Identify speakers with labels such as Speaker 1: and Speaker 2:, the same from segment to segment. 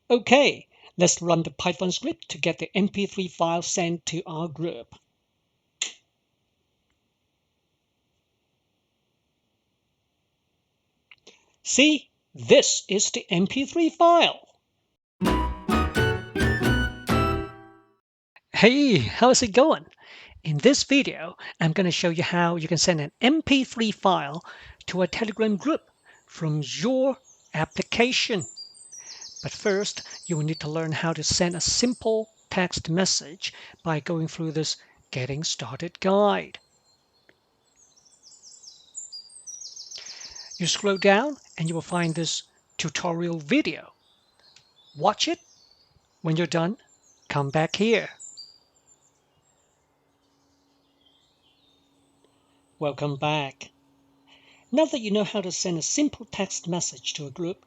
Speaker 1: Okay, let's run the Python script to get the MP3 file sent to our group. See, this is the MP3 file. Hey, how's it going? In this video, I'm going to show you how you can send an MP3 file to a Telegram group from your application. But first, you will need to learn how to send a simple text message by going through this Getting Started guide. You scroll down and you will find this tutorial video. Watch it. When you're done, come back here. Welcome back. Now that you know how to send a simple text message to a group,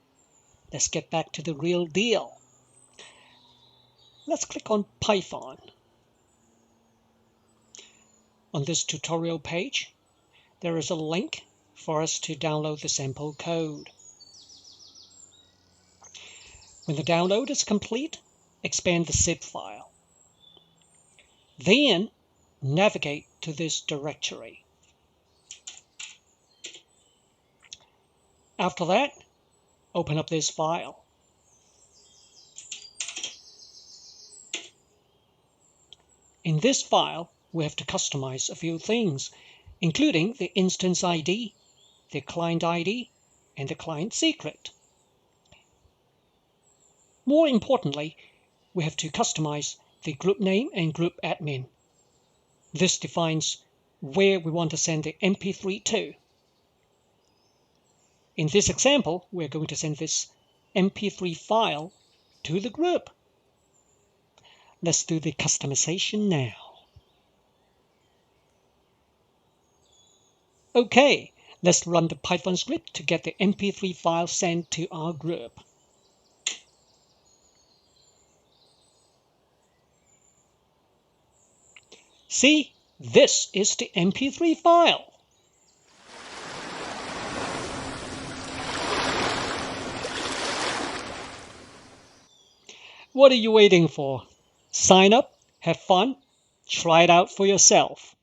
Speaker 1: let's get back to the real deal. Let's click on Python. On this tutorial page, there is a link for us to download the sample code. When the download is complete, expand the zip file. Then navigate to this directory. After that, open up this file. In this file, we have to customize a few things, including the instance ID, the client ID, and the client secret. More importantly, we have to customize the group name and group admin. This defines where we want to send the MP3 to. In this example, we're going to send this MP3 file to the group. Let's do the customization now. Okay, let's run the Python script to get the MP3 file sent to our group. See, this is the MP3 file. What are you waiting for? Sign up, have fun, try it out for yourself.